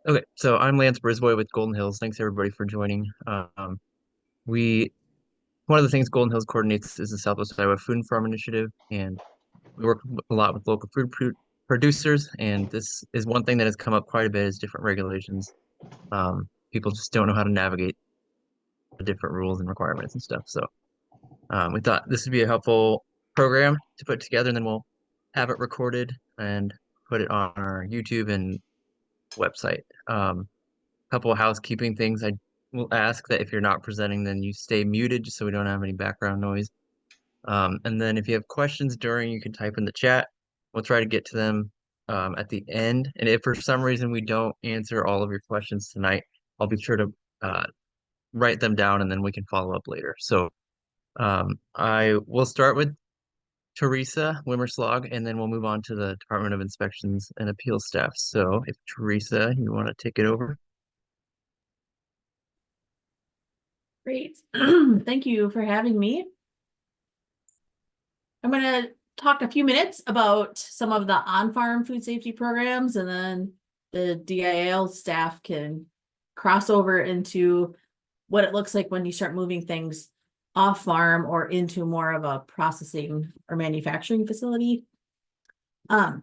Okay, so I'm Lance Brisboy with Golden Hills. Thanks everybody for joining. We One of the things Golden Hills coordinates is the Southwest Iowa Food and Farm Initiative, and we work a lot with local producers. And this is one thing that has come up quite a bit is different regulations. People just don't know how to navigate the different rules and requirements and stuff. So we thought this would be a helpful program to put together, and then we'll have it recorded and put it on our YouTube and website. Couple of housekeeping things. I will ask that if you're not presenting, then you stay muted just so we don't have any background noise. And then if you have questions during, you can type in the chat. We'll try to get to them at the end. And if for some reason we don't answer all of your questions tonight, I'll be sure to uh, write them down and then we can follow up later. So I will start with Teresa Wimmerslag, and then we'll move on to the Department of Inspections and Appeals staff. So if Teresa, you want to take it over. Great. Thank you for having me. I'm going to talk a few minutes about some of the on-farm food safety programs, and then the DIL staff can cross over into what it looks like when you start moving things off farm or into more of a processing or manufacturing facility. I'm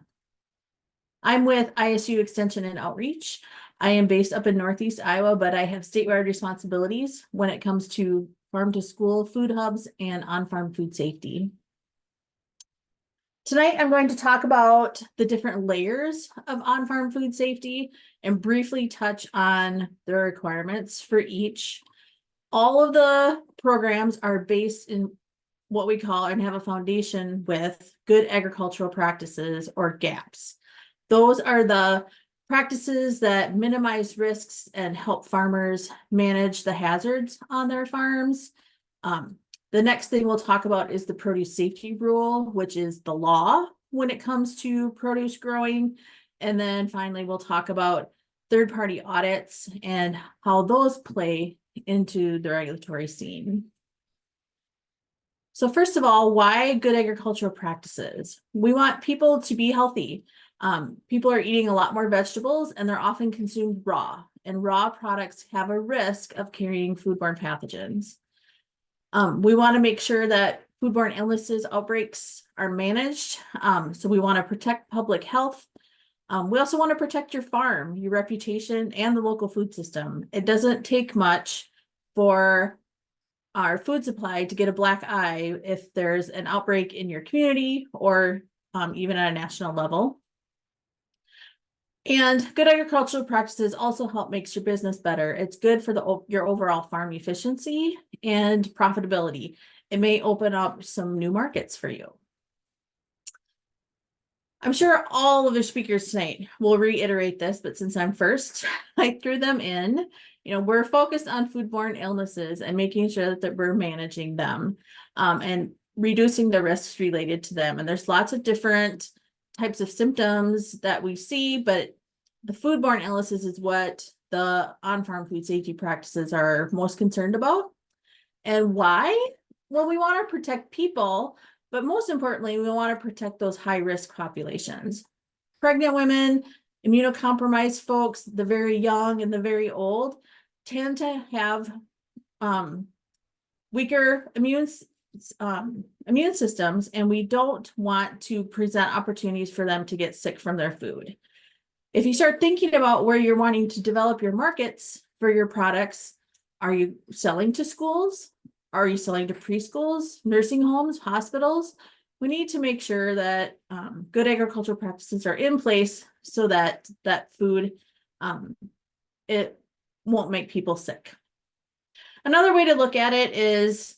with ISU Extension and Outreach. I am based up in Northeast Iowa, but I have statewide responsibilities when it comes to farm to school food hubs and on-farm food safety. Tonight, I'm going to talk about the different layers of on-farm food safety and briefly touch on the requirements for each. All of the programs are based in what we call and have a foundation with good agricultural practices or GAPs. Those are the practices that minimize risks and help farmers manage the hazards on their farms. The next thing we'll talk about is the produce safety rule, which is the law when it comes to produce growing. And then finally, we'll talk about third-party audits and how those play into the regulatory scene. So first of all, why good agricultural practices? We want people to be healthy. People are eating a lot more vegetables and they're often consumed raw, and raw products have a risk of carrying foodborne pathogens. We want to make sure that foodborne illnesses outbreaks are managed. So we want to protect public health. We also want to protect your farm, your reputation, and the local food system. It doesn't take much for our food supply to get a black eye if there's an outbreak in your community or even at a national level. And good agricultural practices also help make your business better. It's good for your overall farm efficiency and profitability. It may open up some new markets for you. I'm sure all of the speakers tonight will reiterate this, but since I'm first, I threw them in. We're focused on foodborne illnesses and making sure that we're managing them and reducing the risks related to them. And there's lots of different types of symptoms that we see, but the foodborne illnesses is what the on-farm food safety practices are most concerned about. And why? Well, we want to protect people, but most importantly, we want to protect those high-risk populations. Pregnant women, immunocompromised folks, the very young and the very old tend to have weaker immune systems, and we don't want to present opportunities for them to get sick from their food. If you start thinking about where you're wanting to develop your markets for your products, are you selling to schools? Are you selling to preschools, nursing homes, hospitals? We need to make sure that good agricultural practices are in place so that that food, it won't make people sick. Another way to look at it is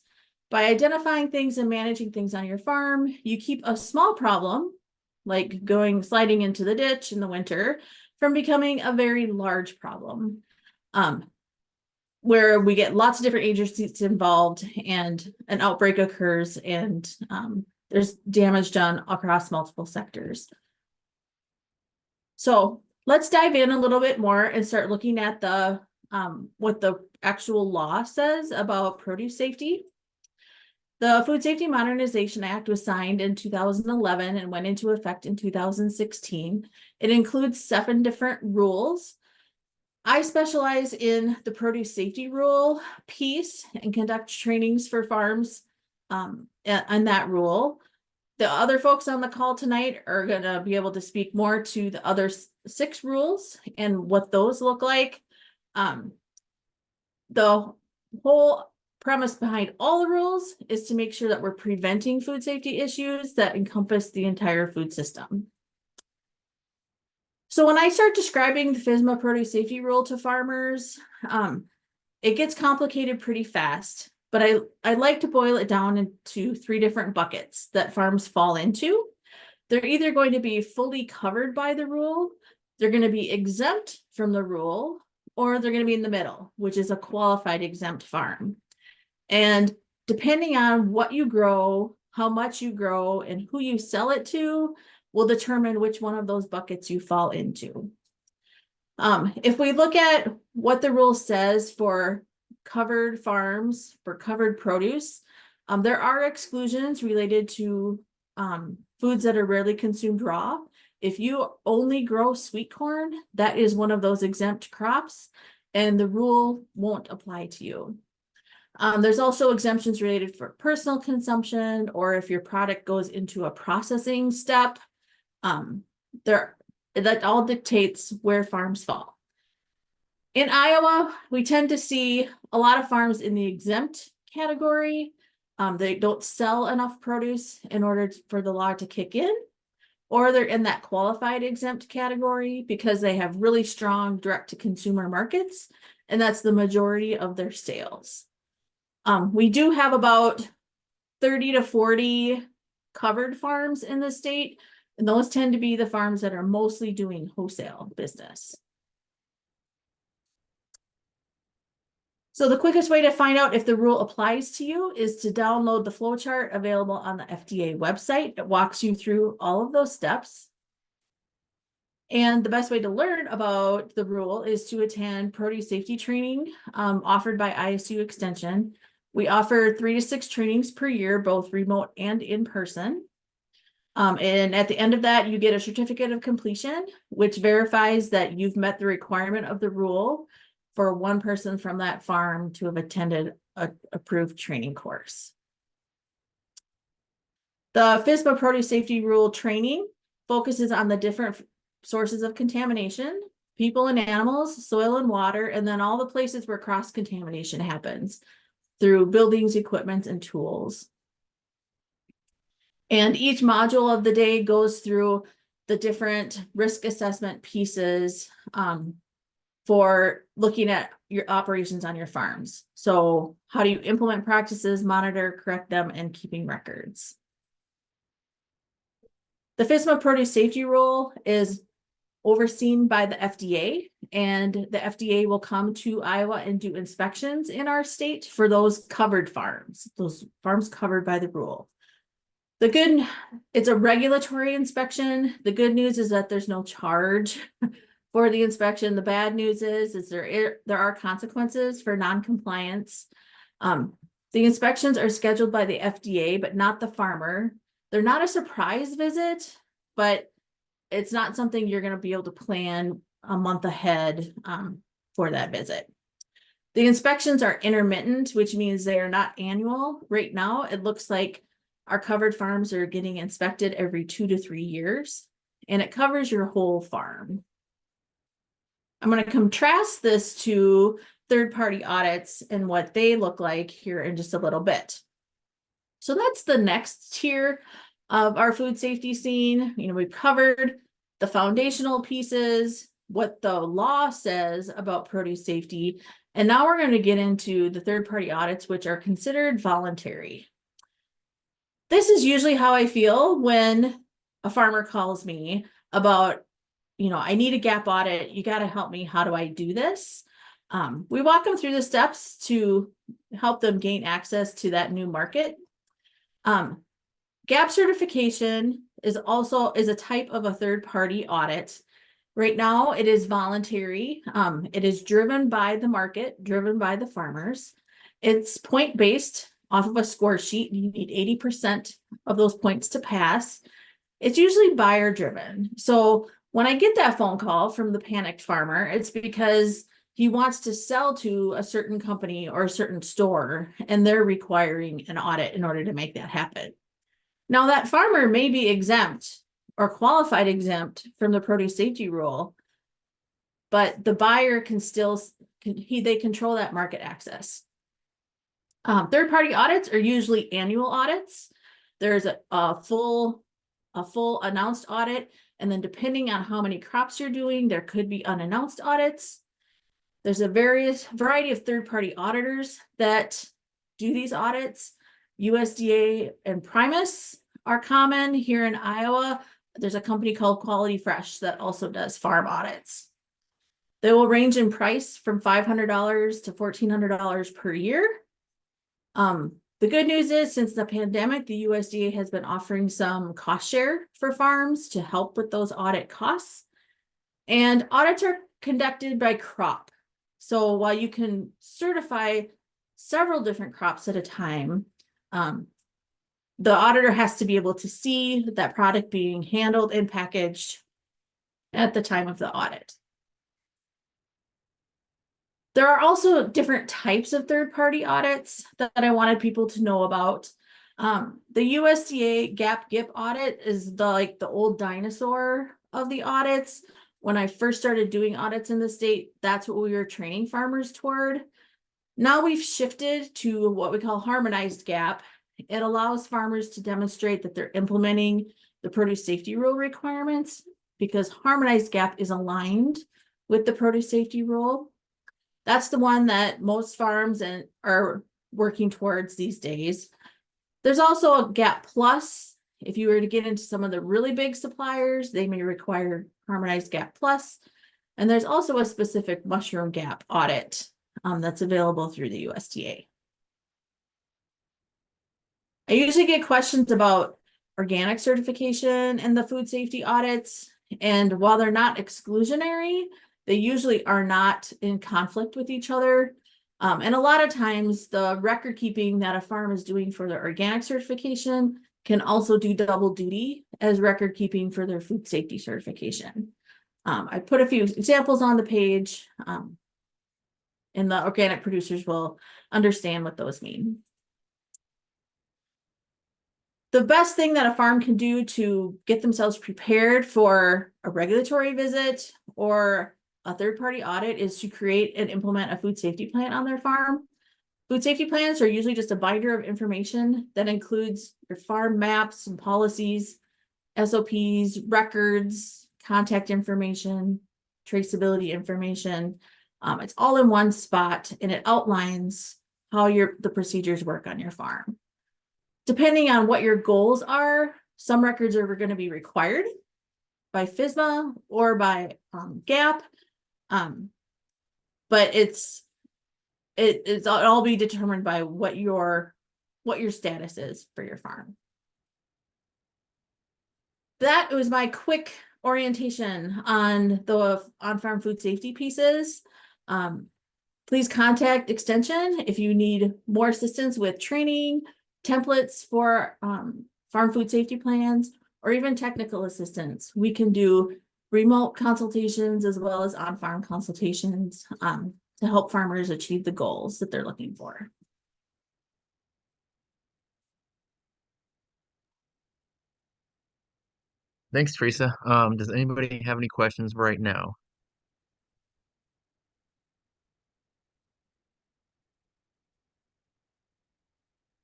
by identifying things and managing things on your farm, you keep a small problem, like sliding into the ditch in the winter, from becoming a very large problem. Where we get lots of different agencies involved and an outbreak occurs and there's damage done across multiple sectors. So let's dive in a little bit more and start looking at the what the actual law says about produce safety. The Food Safety Modernization Act was signed in 2011 and went into effect in 2016. It includes 7 different rules. I specialize in the produce safety rule piece and conduct trainings for farms on that rule. The other folks on the call tonight are going to be able to speak more to the other 6 rules and what those look like. The whole premise behind all the rules is to make sure that we're preventing food safety issues that encompass the entire food system. So when I start describing the FSMA produce safety rule to farmers, it gets complicated pretty fast, but I like to boil it down into 3 different buckets that farms fall into. They're either going to be fully covered by the rule, they're going to be exempt from the rule, or they're going to be in the middle, which is a qualified exempt farm. And depending on what you grow, how much you grow, and who you sell it to, will determine which one of those buckets you fall into. If we look at what the rule says for covered farms, for covered produce, there are exclusions related to foods that are rarely consumed raw. If you only grow sweet corn, that is one of those exempt crops, and the rule won't apply to you. There's also exemptions related for personal consumption, or if your product goes into a processing step. That all dictates where farms fall. In Iowa, we tend to see a lot of farms in the exempt category. They don't sell enough produce in order for the law to kick in, or they're in that qualified exempt category because they have really strong direct-to-consumer markets, and that's the majority of their sales. We do have about 30 to 40 covered farms in the state, and those tend to be the farms that are mostly doing wholesale business. So the quickest way to find out if the rule applies to you is to download the flowchart available on the FDA website. It walks you through all of those steps. And the best way to learn about the rule is to attend produce safety training offered by ISU Extension. We offer 3 to 6 trainings per year, both remote and in person. And at the end of that, you get a certificate of completion, which verifies that you've met the requirement of the rule for one person from that farm to have attended an approved training course. The FSMA produce safety rule training focuses on the different sources of contamination, people and animals, soil and water, and then all the places where cross-contamination happens through buildings, equipment, and tools. And each module of the day goes through the different risk assessment pieces for looking at your operations on your farms. So how do you implement practices, monitor, correct them, and keeping records? The FSMA produce safety rule is overseen by the FDA, and the FDA will come to Iowa and do inspections in our state for those covered farms, those farms covered by the rule. It's a regulatory inspection. The good news is that there's no charge for the inspection. The bad news is there are consequences for non-compliance. The inspections are scheduled by the FDA, but not the farmer. They're not a surprise visit, but it's not something you're going to be able to plan a month ahead for that visit. The inspections are intermittent, which means they are not annual. Right now, it looks like our covered farms are getting inspected every 2 to 3 years, and it covers your whole farm. I'm going to contrast this to third-party audits and what they look like here in just a little bit. So that's the next tier of our food safety scene. We've covered the foundational pieces, what the law says about produce safety, and now we're going to get into the third-party audits, which are considered voluntary. This is usually how I feel when a farmer calls me about, I need a gap audit. You got to help me. How do I do this? We walk them through the steps to help them gain access to that new market. Gap certification is a type of a third-party audit. Right now, it is voluntary. It is driven by the market, driven by the farmers. It's point-based off of a score sheet. You need 80% of those points to pass. It's usually buyer-driven. So when I get that phone call from the panicked farmer, it's because he wants to sell to a certain company or a certain store, and they're requiring an audit in order to make that happen. Now, that farmer may be exempt or qualified exempt from the produce safety rule, but the buyer can still, they control that market access. Third-party audits are usually annual audits. There's a full announced audit, and then depending on how many crops you're doing, there could be unannounced audits. There's a variety of third-party auditors that do these audits. USDA and Primus are common. Here in Iowa, there's a company called Quality Fresh that also does farm audits. They will range in price from $500 to $1,400 per year. The good news is, since the pandemic, the USDA has been offering some cost share for farms to help with those audit costs. And audits are conducted by crop. So while you can certify several different crops at a time, the auditor has to be able to see that product being handled and packaged at the time of the audit. There are also different types of third-party audits that I wanted people to know about. The USDA GAP-GIP audit is the old dinosaur of the audits. When I first started doing audits in the state, that's what we were training farmers toward. Now we've shifted to what we call harmonized GAP. It allows farmers to demonstrate that they're implementing the produce safety rule requirements, because harmonized GAP is aligned with the produce safety rule. That's the one that most farms are working towards these days. There's also a GAP Plus. If you were to get into some of the really big suppliers, they may require harmonized GAP Plus. And there's also a specific mushroom GAP audit that's available through the USDA. I usually get questions about organic certification and the food safety audits. And while they're not exclusionary, they usually are not in conflict with each other. And a lot of times the record keeping that a farm is doing for their organic certification can also do double duty as record keeping for their food safety certification. I put a few examples on the page, and the organic producers will understand what those mean. The best thing that a farm can do to get themselves prepared for a regulatory visit or a third-party audit is to create and implement a food safety plan on their farm. Food safety plans are usually just a binder of information that includes your farm maps and policies, SOPs, records, contact information, traceability information. It's all in one spot, and it outlines how the procedures work on your farm. Depending on what your goals are, some records are going to be required by FSMA or by GAP. But it's all be determined by what your status is for your farm. That was my quick orientation on the on-farm food safety pieces. Please contact Extension if you need more assistance with training, templates for farm food safety plans, or even technical assistance. We can do remote consultations as well as on-farm consultations to help farmers achieve the goals that they're looking for. Thanks, Teresa. Does anybody have any questions right now?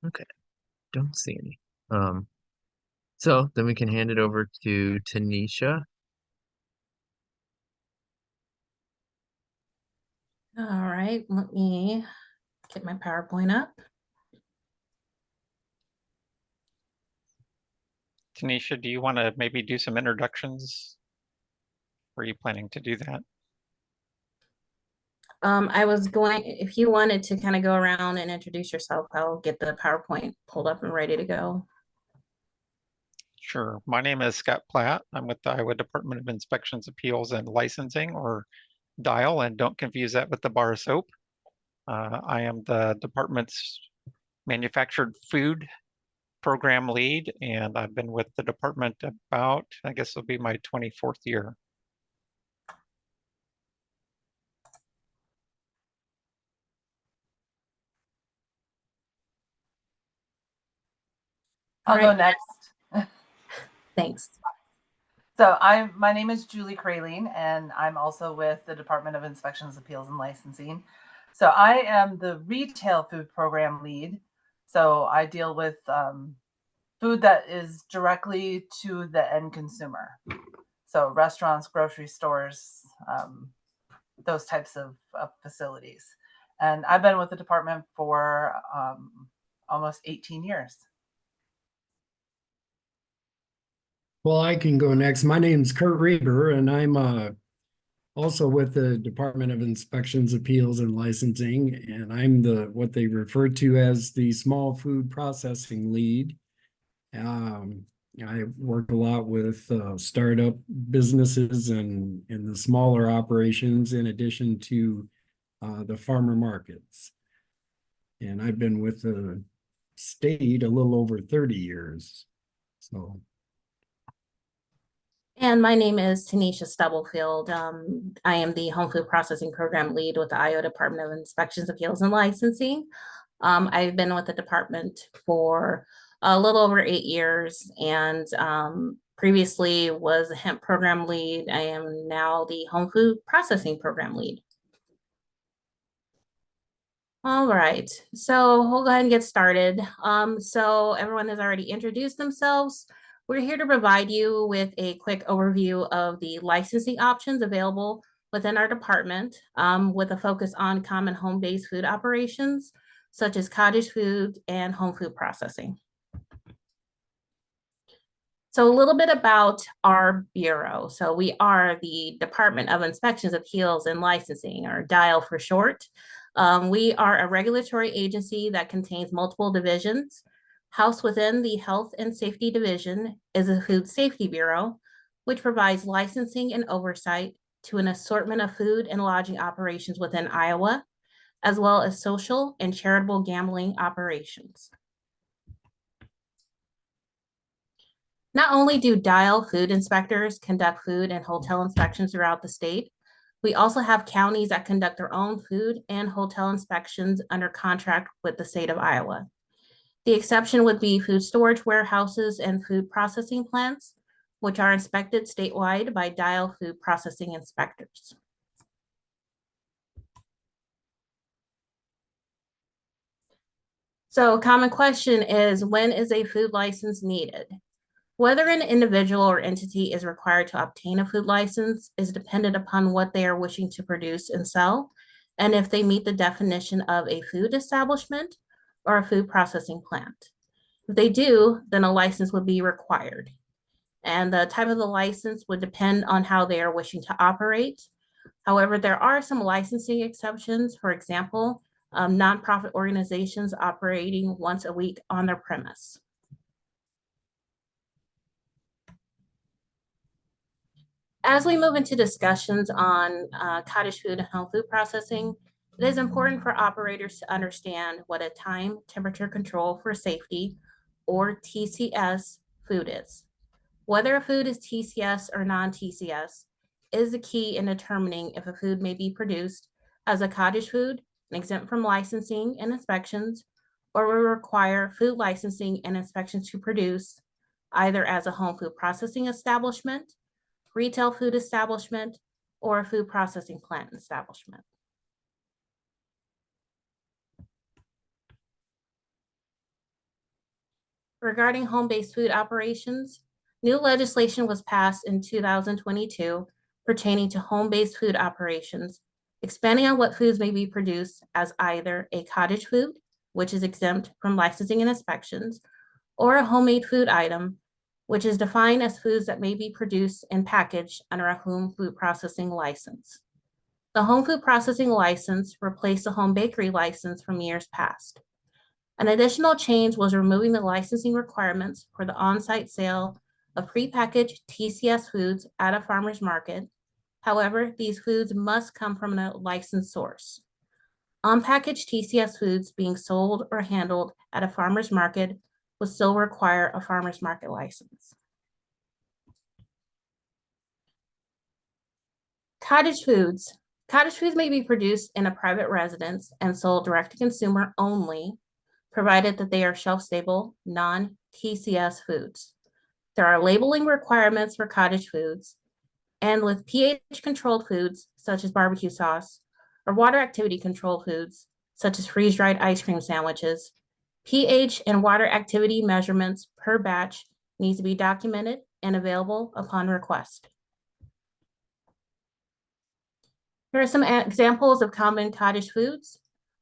Okay, don't see any. So then we can hand it over to Tanisha. All right, let me get my PowerPoint up. Tanisha, do you want to maybe do some introductions? Or are you planning to do that? I was going, if you wanted to kind of go around and introduce yourself, I'll get the PowerPoint pulled up and ready to go. Sure. My name is Scott Platt. I'm with the Iowa Department of Inspections, Appeals, and Licensing, or DIAL, and don't confuse that with the bar of soap. I am the department's manufactured food program lead, and I've been with the department about, I guess it'll be my 24th year. I'll All go right. next. Thanks. So my name is Julie Kraling, and I'm also with the Department of Inspections, Appeals, and Licensing. So I am the retail food program lead. So I deal with food that is directly to the end consumer. So restaurants, grocery stores, those types of facilities. And I've been with the department for almost 18 years. Well, I can go next. My name's Kurt Reber, and I'm also with the Department of Inspections, Appeals, and Licensing, and I'm what they refer to as the small food processing lead. I work a lot with startup businesses and the smaller operations, in addition to the farmer markets. And I've been with the state a little over 30 years. So. And my name is Tanisha Stubblefield. I am the Home Food Processing Program Lead with the Iowa Department of Inspections, Appeals, and Licensing. I've been with the department for a little over 8 years, and previously was a hemp program lead. I am now the Home Food Processing Program Lead. All right, so we'll go ahead and get started. So everyone has already introduced themselves. We're here to provide you with a quick overview of the licensing options available within our department, with a focus on common home-based food operations, such as cottage food and home food processing. So a little bit about our bureau. So we are the Department of Inspections, Appeals, and Licensing, or DIAL for short. We are a regulatory agency that contains multiple divisions. Housed within the Health and Safety Division is the Food Safety Bureau, which provides licensing and oversight to an assortment of food and lodging operations within Iowa, as well as social and charitable gambling operations. Not only do DIAL food inspectors conduct food and hotel inspections throughout the state, we also have counties that conduct their own food and hotel inspections under contract with the state of Iowa. The exception would be food storage warehouses and food processing plants, which are inspected statewide by DIAL food processing inspectors. So a common question is, when is a food license needed? Whether an individual or entity is required to obtain a food license is dependent upon what they are wishing to produce and sell, and if they meet the definition of a food establishment or a food processing plant. If they do, then a license would be required. And the type of the license would depend on how they are wishing to operate. However, there are some licensing exceptions. For example, nonprofit organizations operating once a week on their premise. As we move into discussions on cottage food and home food processing, it is important for operators to understand what a time temperature control for safety, or TCS, food is. Whether a food is TCS or non-TCS is the key in determining if a food may be produced as a cottage food and exempt from licensing and inspections, or will require food licensing and inspections to produce either as a home food processing establishment, retail food establishment, or a food processing plant establishment. Regarding home-based food operations, new legislation was passed in 2022 pertaining to home-based food operations, expanding on what foods may be produced as either a cottage food, which is exempt from licensing and inspections, or a homemade food item, which is defined as foods that may be produced and packaged under a home food processing license. The home food processing license replaced the home bakery license from years past. An additional change was removing the licensing requirements for the on-site sale of prepackaged TCS foods at a farmer's market. However, these foods must come from a licensed source. Unpackaged TCS foods being sold or handled at a farmer's market would still require a farmer's market license. Cottage foods. Cottage foods may be produced in a private residence and sold direct to consumer only, provided that they are shelf-stable, TCS foods. There are labeling requirements for cottage foods, and with pH-controlled foods, such as barbecue sauce, or water activity controlled foods, such as freeze-dried ice cream sandwiches, pH and water activity measurements per batch needs to be documented and available upon request. Here are some examples of common cottage foods.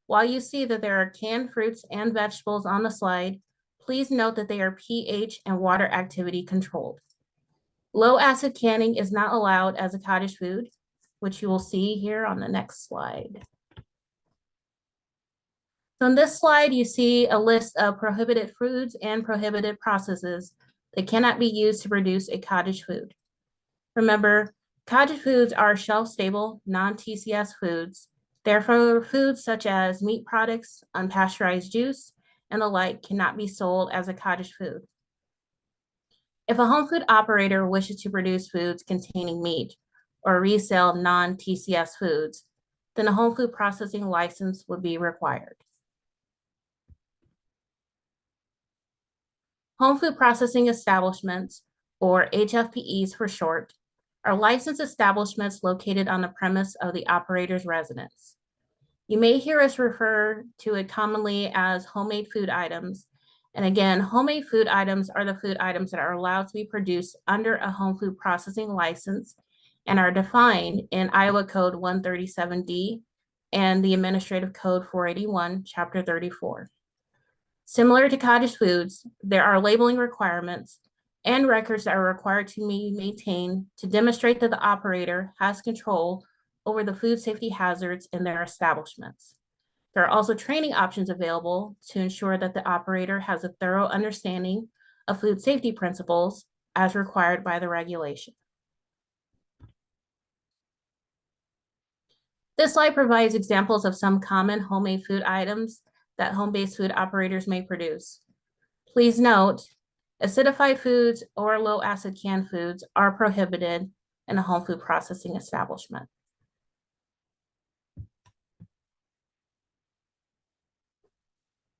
While you see that there are canned fruits and vegetables on the slide, please note that they are pH and water activity controlled. Low acid canning is not allowed as a cottage food, which you will see here on the next slide. So on this slide, you see a list of prohibited foods and prohibited processes that cannot be used to produce a cottage food. Remember, cottage foods are shelf-stable, non-TCS foods. Therefore, foods such as meat products, unpasteurized juice, and the like cannot be sold as a cottage food. If a home food operator wishes to produce foods containing meat or resell non-TCS foods, then a home food processing license would be required. Home food processing establishments, or HFPEs for short, are licensed establishments located on the premise of the operator's residence. You may hear us refer to it commonly as homemade food items. And again, homemade food items are the food items that are allowed to be produced under a home food processing license and are defined in Iowa Code 137D and the Administrative Code 481, Chapter 34. Similar to cottage foods, there are labeling requirements and records that are required to be maintained to demonstrate that the operator has control over the food safety hazards in their establishments. There are also training options available to ensure that the operator has a thorough understanding of food safety principles as required by the regulation. This slide provides examples of some common homemade food items that home-based food operators may produce. Please note, acidified foods or low-acid canned foods are prohibited in a home food processing establishment.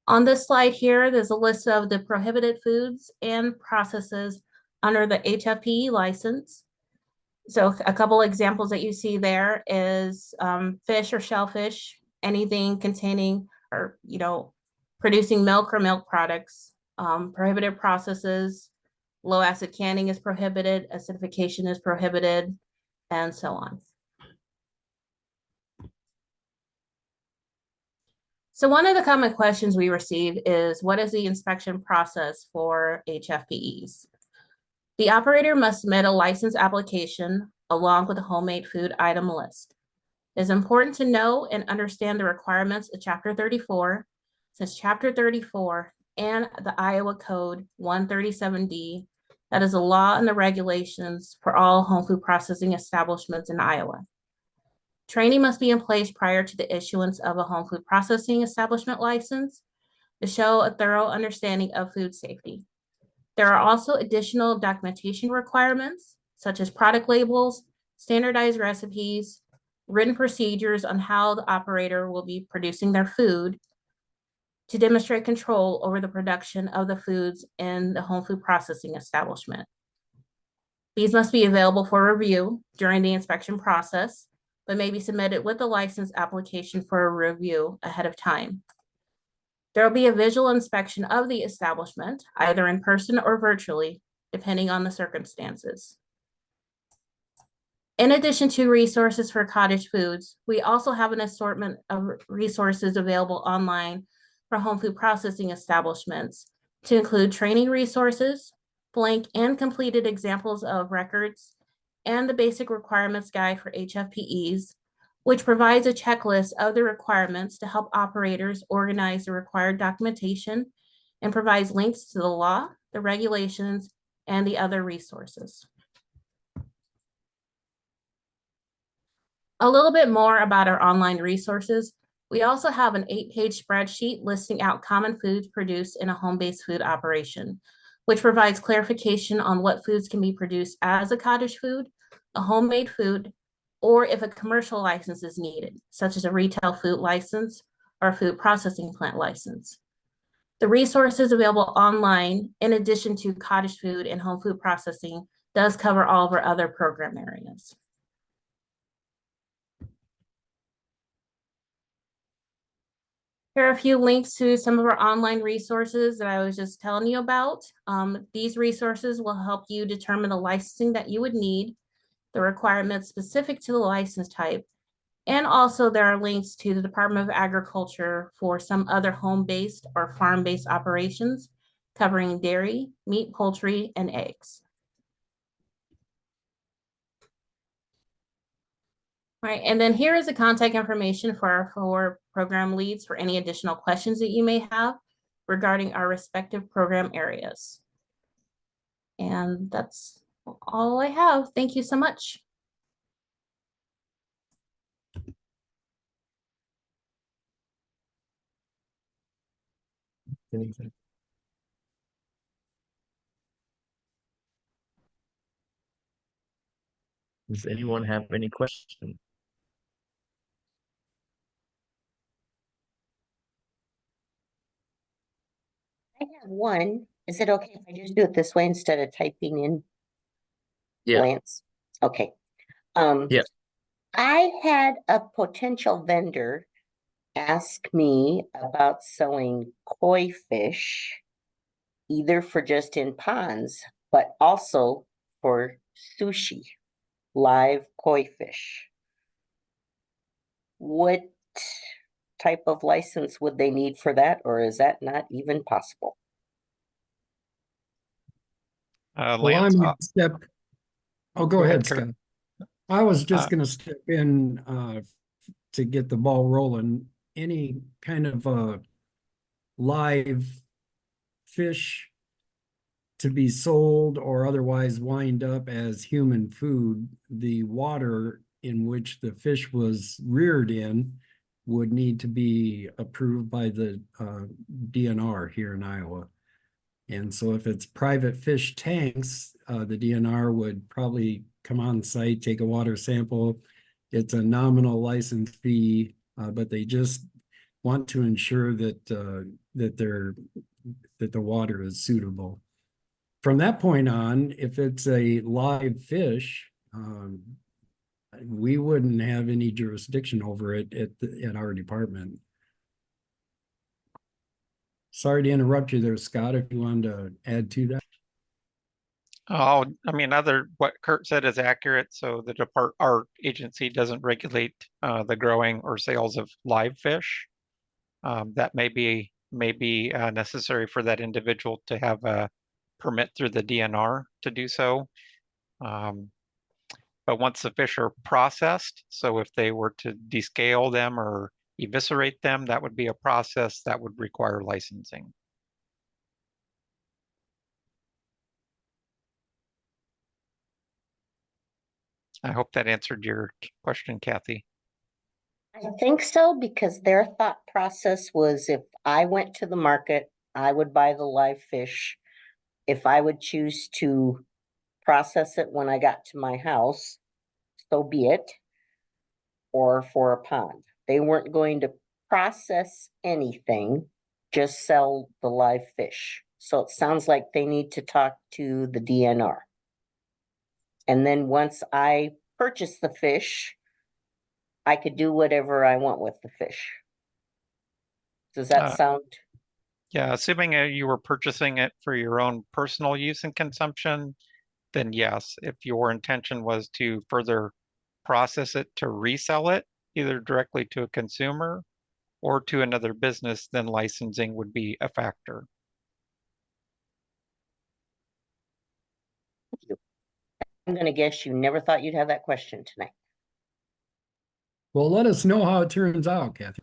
On this slide here, there's a list of the prohibited foods and processes under the HFPE license. So a couple examples that you see there is fish or shellfish, anything containing or, producing milk or milk products, prohibited processes, low acid canning is prohibited, acidification is prohibited, and so on. So one of the common questions we receive is, what is the inspection process for HFPEs? The operator must submit a license application along with a homemade food item list. It is important to know and understand the requirements of Chapter 34, since Chapter 34 and the Iowa Code 137D, that is a law and the regulations for all home food processing establishments in Iowa. Training must be in place prior to the issuance of a home food processing establishment license to show a thorough understanding of food safety. There are also additional documentation requirements, such as product labels, standardized recipes, written procedures on how the operator will be producing their food to demonstrate control over the production of the foods in the home food processing establishment. These must be available for review during the inspection process, but may be submitted with the license application for a review ahead of time. There will be a visual inspection of the establishment, either in person or virtually, depending on the circumstances. In addition to resources for cottage foods, we also have an assortment of resources available online for home food processing establishments to include training resources, blank and completed examples of records, and the basic requirements guide for HFPEs, which provides a checklist of the requirements to help operators organize the required documentation and provides links to the law, the regulations, and the other resources. A little bit more about our online resources. We also have an 8-page spreadsheet listing out common foods produced in a home-based food operation, which provides clarification on what foods can be produced as a cottage food, a homemade food, or if a commercial license is needed, such as a retail food license or a food processing plant license. The resources available online, in addition to cottage food and home food processing, does cover all of our other program areas. Here are a few links to some of our online resources that I was just telling you about. These resources will help you determine the licensing that you would need, the requirements specific to the license type, and also there are links to the Department of Agriculture for some other home-based or farm-based operations covering dairy, meat, poultry, and eggs. All right, and then here is the contact information for our 4 program leads for any additional questions that you may have regarding our respective program areas. And that's all I have. Thank you so much. Anything? Does anyone have any questions? I have one. Is it okay if I just do it this way instead of typing in Yeah. Lance? Okay. Yeah. I had a potential vendor ask me about selling koi fish, either for just in ponds, but also for sushi, live koi fish. What type of license would they need for that, or is that not even possible? Well, Lance, I'm gonna step. Oh, go go ahead, ahead, Kurt. Scott. I was just Uh, gonna step in to get the ball rolling. Any kind of live fish to be sold or otherwise wind up as human food, the water in which the fish was reared in would need to be approved by the DNR here in Iowa. And so if it's private fish tanks, the DNR would probably come on site, take a water sample. It's a nominal license fee, but they just want to ensure that that the water is suitable. From that point on, if it's a live fish, we wouldn't have any jurisdiction over it at our department. Sorry to interrupt you there, Scott, if you wanted to add to that. Oh, I mean, what Kurt said is accurate. So our agency doesn't regulate the growing or sales of live fish. That may be necessary for that individual to have a permit through the DNR to do so. But once the fish are processed, so if they were to descale them or eviscerate them, that would be a process that would require licensing. I hope that answered your question, Kathy. I think so, because their thought process was if I went to the market, I would buy the live fish. If I would choose to process it when I got to my house, so be it, or for a pond. They weren't going to process anything, just sell the live fish. So it sounds like they need to talk to the DNR. And then once I purchase the fish, I could do whatever I want with the fish. Does that sound? Yeah, assuming you were purchasing it for your own personal use and consumption, then yes. If your intention was to further process it to resell it, either directly to a consumer or to another business, then licensing would be a factor. I'm going to guess you never thought you'd have that question tonight. Well, let us know how it turns out, Kathy.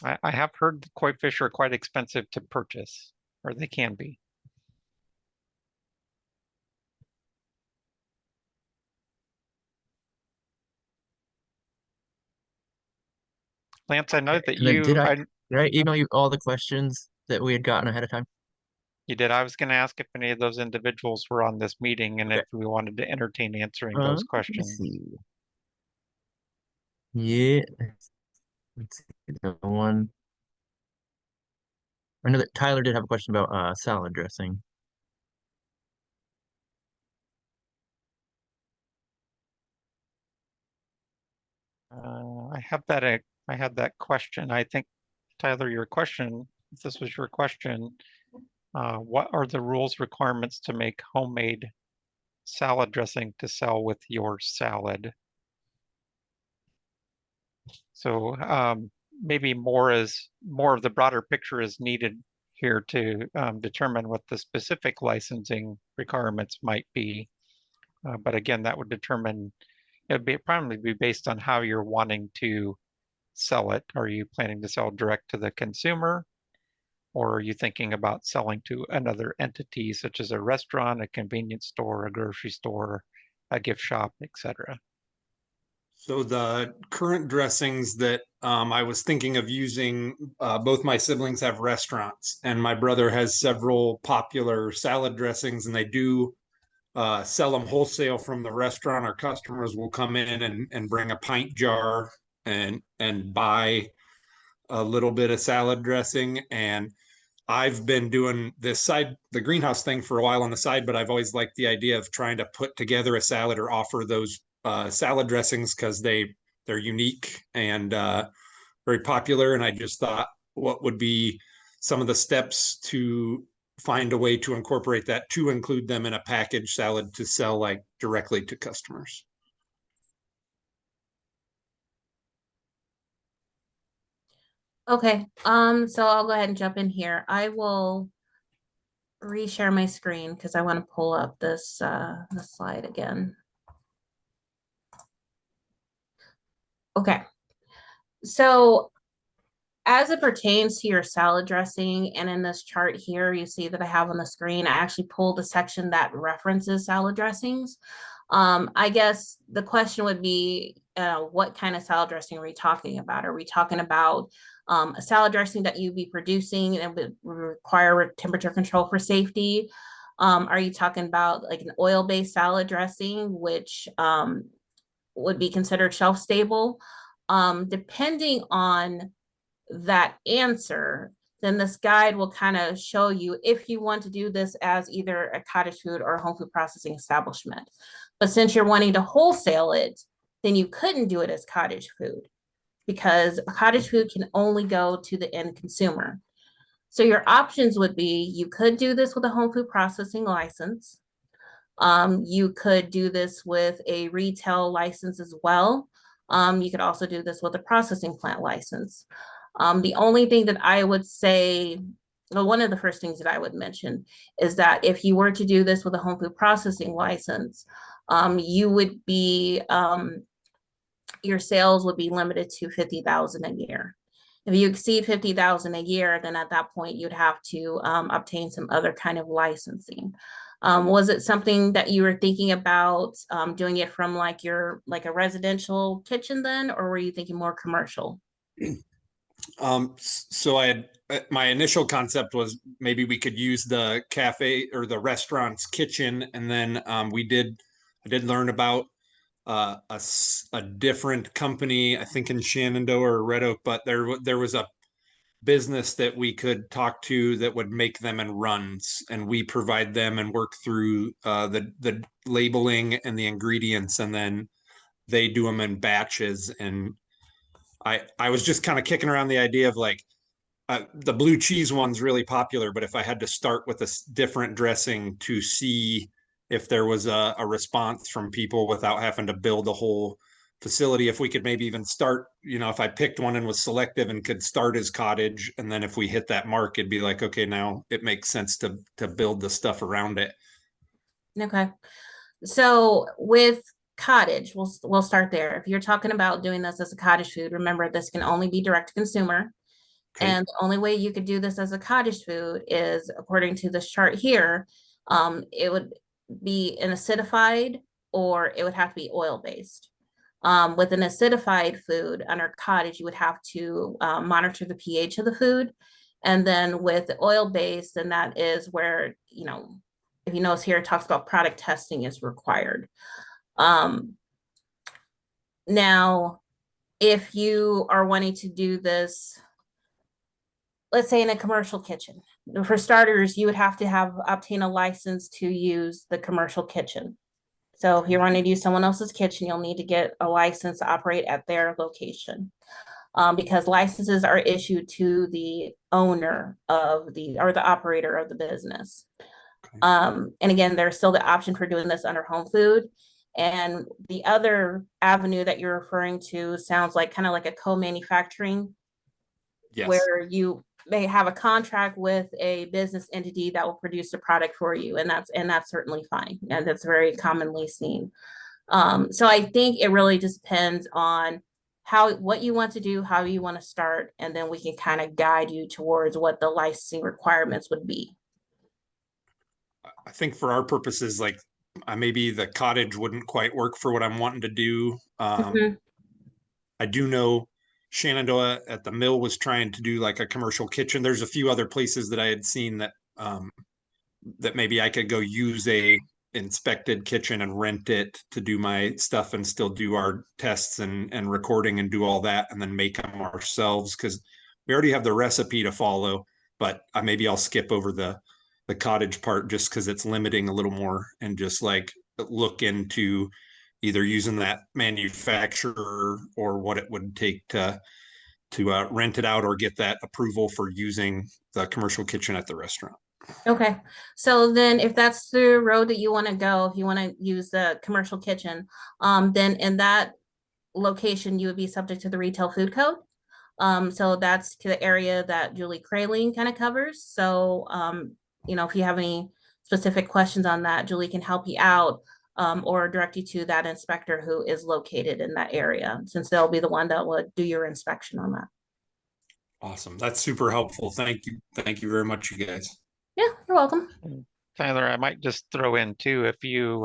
I have heard the koi fish are quite expensive to purchase, or they can be. Lance, I know that And then you email you all the questions that we had gotten ahead of time? you did. I was going to ask if any of those individuals were on this meeting and Okay. if we wanted to entertain answering those Let me questions. see. Yeah. Let's see the one. I know that Tyler did have a question about salad dressing. I had that question. I think, Tyler, your question, if this was your question, what are the rules requirements to make homemade salad dressing to sell with your salad? So maybe more of the broader picture is needed here to determine what the specific licensing requirements might be. But again, that would determine, it would probably be based on how you're wanting to sell it. Are you planning to sell direct to the consumer? Or are you thinking about selling to another entity such as a restaurant, a convenience store, a grocery store, a gift shop, etc.? So the current dressings that I was thinking of using, both my siblings have restaurants, and my brother has several popular salad dressings, and they do sell them wholesale from the restaurant. Our customers will come in and bring a pint jar and buy a little bit of salad dressing. And I've been doing the greenhouse thing for a while on the side, but I've always liked the idea of trying to put together a salad or offer those salad dressings because they're unique and very popular. And I just thought, what would be some of the steps to find a way to incorporate that, to include them in a packaged salad to sell like directly to customers? Okay, so I'll go ahead and jump in here. I will reshare my screen because I want to pull up this slide again. Okay, so as it pertains to your salad dressing, and in this chart here, you see that I have on the screen, I actually pulled a section that references salad dressings. I guess the question would be, what kind of salad dressing are we talking about? Are we talking about a salad dressing that you'd be producing and would require temperature control for safety? Are you talking about like an oil-based salad dressing, which would be considered shelf stable? Depending on that answer, then this guide will kind of show you if you want to do this as either a cottage food or a home food processing establishment. But since you're wanting to wholesale it, then you couldn't do it as cottage food because cottage food can only go to the end consumer. So your options would be, you could do this with a home food processing license. You could do this with a retail license as well. You could also do this with a processing plant license. The only thing that I would say, well, one of the first things that I would mention is that if you were to do this with a home food processing license, you would be, your sales would be limited to 50,000 a year. If you exceed 50,000 a year, then at that point you'd have to obtain some other kind of licensing. Was it something that you were thinking about doing it from like a residential kitchen then, or were you thinking more commercial? So my initial concept was maybe we could use the cafe or the restaurant's kitchen, and then I did learn about a different company, I think in Shenandoah or Red Oak, but there was a business that we could talk to that would make them in runs, and we provide them and work through the labeling and the ingredients, and then they do them in batches. And I was just kind of kicking around the idea of like, the blue cheese one's really popular, but if I had to start with a different dressing to see if there was a response from people without having to build a whole facility, if we could maybe even start, if I picked one and was selective and could start as cottage, and then if we hit that mark, it'd be like, okay, now it makes sense to build the stuff around it. Okay. So with cottage, we'll start there. If you're talking about doing this as a cottage food, remember this can only be direct to consumer. Okay. And the only way you could do this as a cottage food is, according to this chart here, it would be an acidified or it would have to be oil-based. With an acidified food under cottage, you would have to monitor the pH of the food. And then with the oil-based, then that is where, if you notice here, it talks about product testing is required. Now, if you are wanting to do this, let's say in a commercial kitchen, for starters, you would have to obtain a license to use the commercial kitchen. So if you're wanting to use someone else's kitchen, you'll need to get a license to operate at their location. Because licenses are issued to the owner or the operator of the business. And again, there's still the option for doing this under home food. And the other avenue that you're referring to sounds like kind of like a co-manufacturing, Yes. where you may have a contract with a business entity that will produce a product for you, and that's certainly fine, and that's very commonly seen. So I think it really just depends on what you want to do, how you want to start, and then we can kind of guide you towards what the licensing requirements would be. I think for our purposes, like maybe the cottage wouldn't quite work for what I'm wanting to do. I do know Shenandoah at the mill was trying to do like a commercial kitchen. There's a few other places that I had seen that that maybe I could go use a inspected kitchen and rent it to do my stuff and still do our tests and recording and do all that and then make them ourselves, because we already have the recipe to follow. But maybe I'll skip over the cottage part just because it's limiting a little more, and just like look into either using that manufacturer or what it would take to rent it out or get that approval for using the commercial kitchen at the restaurant. Okay, so then if that's the road that you want to go, if you want to use the commercial kitchen, then in that location, you would be subject to the retail food code. So that's the area that Julie Kraling kind of covers. So, if you have any specific questions on that, Julie can help you out, or direct you to that inspector who is located in that area, since they'll be the one that would do your inspection on that. Awesome. That's super helpful. Thank you. Thank you very much, you guys. Yeah, you're welcome. Tyler, I might just throw in too, if you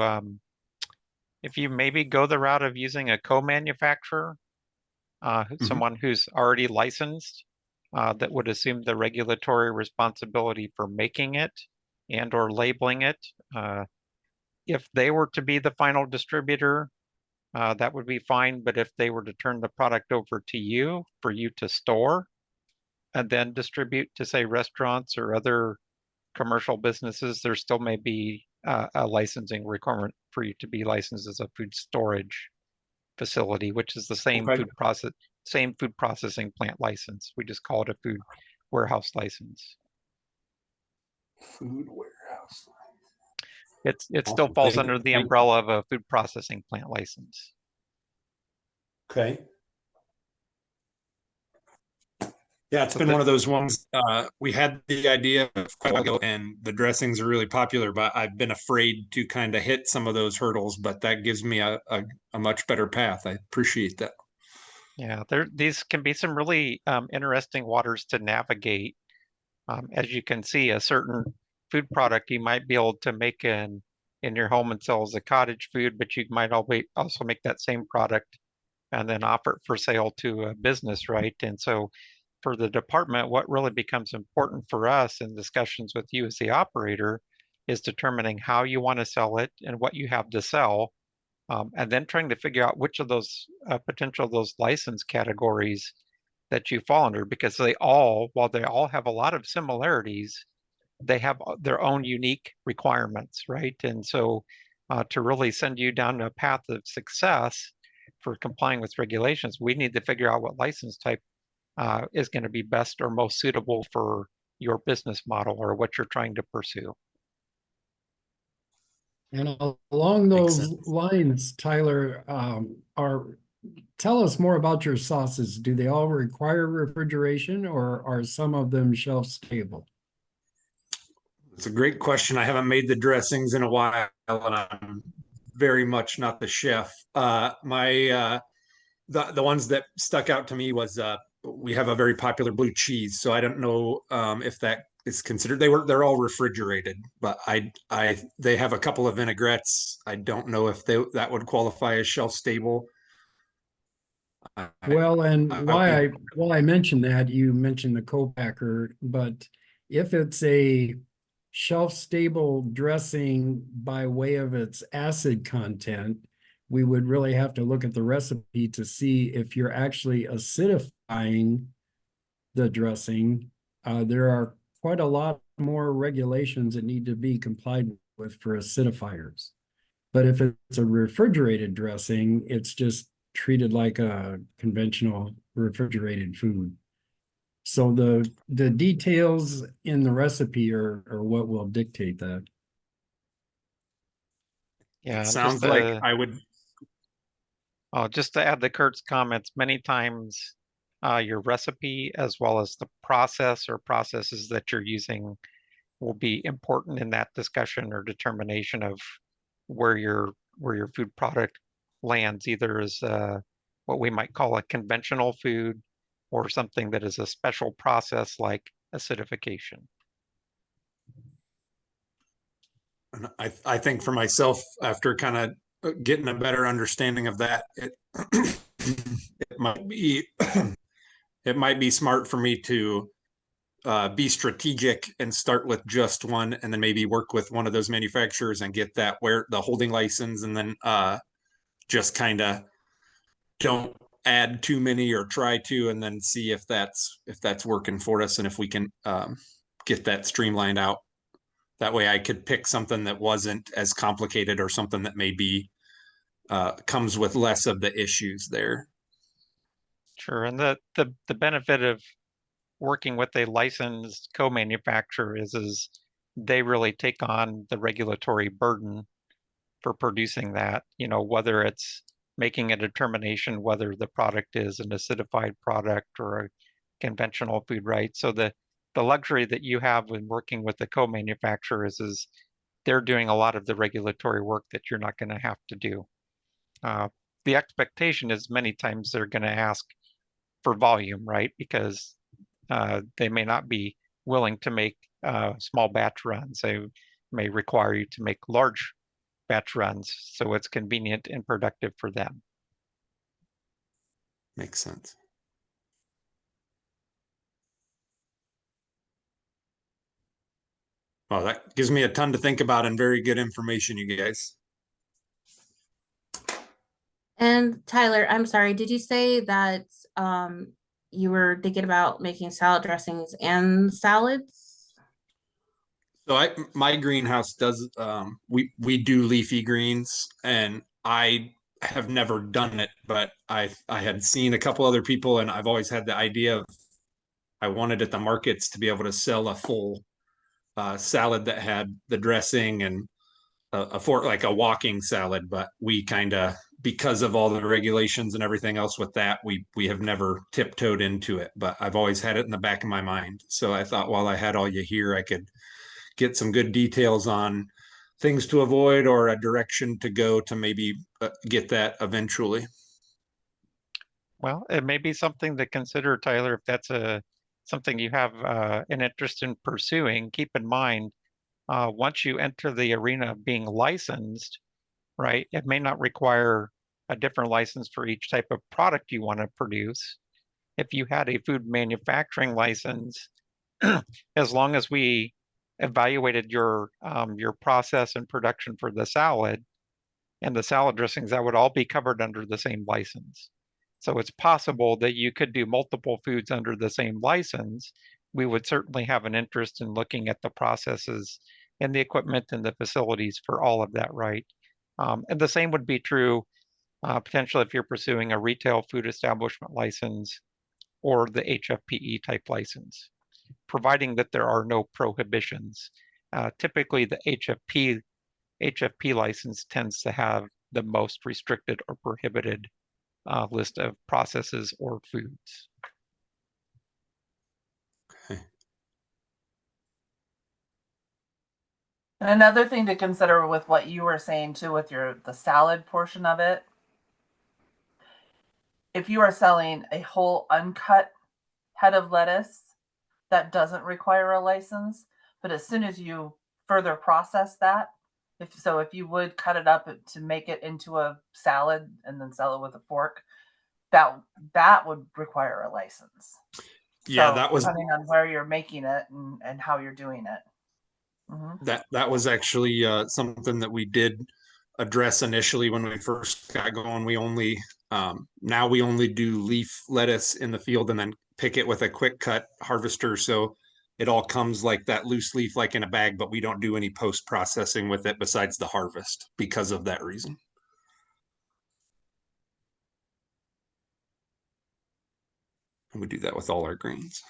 maybe go the route of using a co-manufacturer, someone who's already licensed, that would assume the regulatory responsibility for making it and or labeling it. If they were to be the final distributor, that would be fine. But if they were to turn the product over to you for you to store and then distribute to, say, restaurants or other commercial businesses, there still may be a licensing requirement for you to be licensed as a food storage facility, which is the same food processing plant license. We just call it a food warehouse license. Food warehouse. It still falls under the umbrella of a food processing plant license. Okay. Yeah, it's been one of those ones. We had the idea quite a while ago, and the dressings are really popular, but I've been afraid to kind of hit some of those hurdles, but that gives me a much better path. I appreciate that. Yeah, these can be some really interesting waters to navigate. As you can see, a certain food product you might be able to make in your home and sell as a cottage food, but you might also make that same product and then offer it for sale to a business, right? And so for the department, what really becomes important for us in discussions with you as the operator is determining how you want to sell it and what you have to sell, and then trying to figure out which of those those license categories that you fall under, because while they all have a lot of similarities, they have their own unique requirements, right? And so to really send you down a path of success for complying with regulations, we need to figure out what license type is going to be best or most suitable for your business model or what you're trying to pursue. And along those lines, Tyler, tell us more about your sauces. Do they all require refrigeration, or are some of them shelf stable? It's a great question. I haven't made the dressings in a while, and I'm very much not the chef. The ones that stuck out to me was we have a very popular blue cheese, so I don't know if that is considered. They're all refrigerated, but they have a couple of vinaigrettes. I don't know if that would qualify as shelf stable. Well, and why I mentioned that, you mentioned the co-packer, but if it's a shelf stable dressing by way of its acid content, we would really have to look at the recipe to see if you're actually acidifying the dressing. There are quite a lot more regulations that need to be complied with for acidifiers. But if it's a refrigerated dressing, it's just treated like a conventional refrigerated food. So the details in the recipe are what will dictate that. Yeah, It and sounds like I would. just to add to Kurt's comments, many times your recipe as well as the process or processes that you're using will be important in that discussion or determination of where your food product lands, either as what we might call a conventional food or something that is a special process like acidification. And I think for myself, after kind of getting a better understanding of that, it might be it might be smart for me to be strategic and start with just one, and then maybe work with one of those manufacturers and get that where the holding license, and then just kind of don't add too many or try to, and then see if that's working for us and if we can get that streamlined out. That way I could pick something that wasn't as complicated or something that maybe comes with less of the issues there. Sure, and the benefit of working with a licensed co-manufacturer is they really take on the regulatory burden for producing that, whether it's making a determination whether the product is an acidified product or a conventional food, right? So the luxury that you have when working with the co-manufacturers is they're doing a lot of the regulatory work that you're not going to have to do. The expectation is many times they're going to ask for volume, right? Because they may not be willing to make small batch runs. They may require you to make large batch runs, so it's convenient and productive for them. Makes sense. Well, that gives me a ton to think about and very good information, you guys. And Tyler, I'm sorry, did you say that you were thinking about making salad dressings and salads? So my greenhouse does we do leafy greens, and I have never done it, but I had seen a couple other people, and I've always had the idea of I wanted at the markets to be able to sell a full salad that had the dressing and a fork, like a walking salad. But we kind of, because of all the regulations and everything else with that, we have never tiptoed into it. But I've always had it in the back of my mind. So I thought while I had all you here, I could get some good details on things to avoid or a direction to go to maybe get that eventually. Well, it may be something to consider, Tyler, if that's something you have an interest in pursuing. Keep in mind, once you enter the arena of being licensed, right, it may not require a different license for each type of product you want to produce. If you had a food manufacturing license, as long as we evaluated your process and production for the salad and the salad dressings, that would all be covered under the same license. So it's possible that you could do multiple foods under the same license. We would certainly have an interest in looking at the processes and the equipment and the facilities for all of that, right? And the same would be true potentially if you're pursuing a retail food establishment license or the HFPE type license, providing that there are no prohibitions. Typically, the HFP license tends to have the most restricted or prohibited list of processes or foods. Okay. And another thing to consider with what you were saying too, with the salad portion of it, if you are selling a whole uncut head of lettuce, that doesn't require a license. But as soon as you further process that, if you would cut it up to make it into a salad and then sell it with a fork, that would require a license. Yeah, so that was depending on where you're making it and how you're doing it. Mm-hmm. that was actually something that we did address initially when we first got going. We only now we only do leaf lettuce in the field and then pick it with a quick cut harvester. So it all comes like that loose leaf, like in a bag, but we don't do any post processing with it besides the harvest because of that reason. And we do that with all our grains.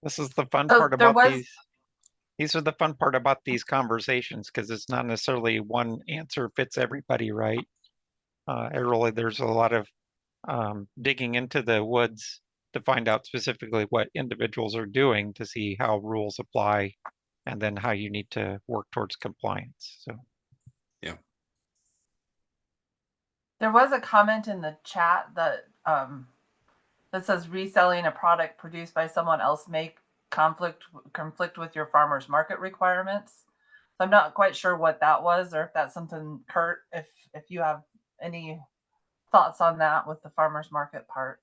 This is the fun Oh, part there about was- these are the fun part about these conversations, because it's not necessarily one answer fits everybody, right? There's a lot of digging into the woods to find out specifically what individuals are doing to see how rules apply and then how you need to work towards compliance. So yeah. There was a comment in the chat that that says reselling a product produced by someone else may conflict with your farmer's market requirements. So I'm not quite sure what that was, or if that's something, Kurt, if you have any thoughts on that with the farmer's market part.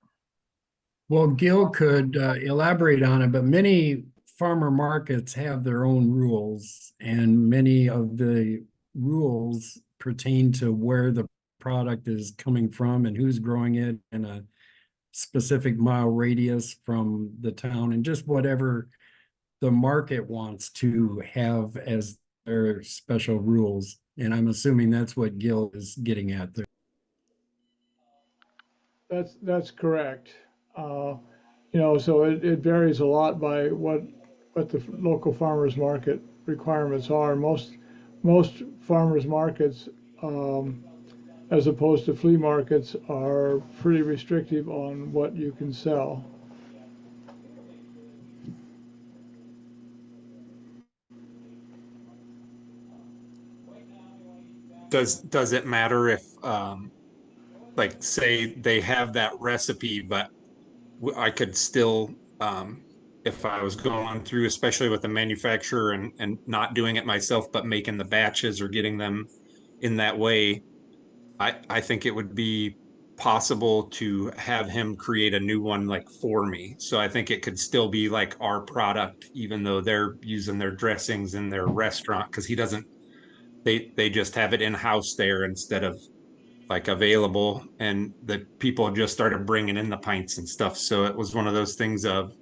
Well, Gil could elaborate on it, but many farmer markets have their own rules, and many of the rules pertain to where the product is coming from and who's growing it in a specific mile radius from the town, and just whatever the market wants to have as their special rules. And I'm assuming that's what Gil is getting at there. That's correct. You know, so it varies a lot by what the local farmers market requirements are. Most farmers markets, as opposed to flea markets, are pretty restrictive on what you can sell. Does it matter if like say they have that recipe, but I could still if I was going through, especially with the manufacturer and not doing it myself, but making the batches or getting them in that way, I think it would be possible to have him create a new one like for me. So I think it could still be like our product, even though they're using their dressings in their restaurant, because he doesn't, they just have it in house there instead of like available, and the people just started bringing in the pints and stuff. So it was one of those things of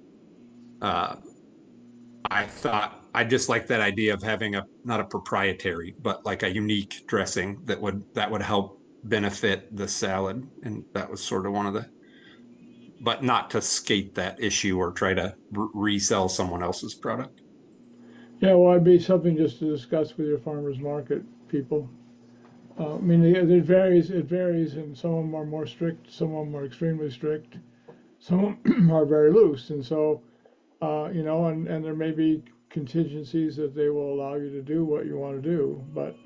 I thought I just like that idea of having a not a proprietary, but like a unique dressing that would help benefit the salad. And that was sort of one of the, but not to skate that issue or try to resell someone else's product. Yeah, well, it'd be something just to discuss with your farmers market people. I mean, it varies, and some of them are more strict, some of them are extremely strict, some of them are very loose, and so, you know, and there may be contingencies that they will allow you to do what you want to do, but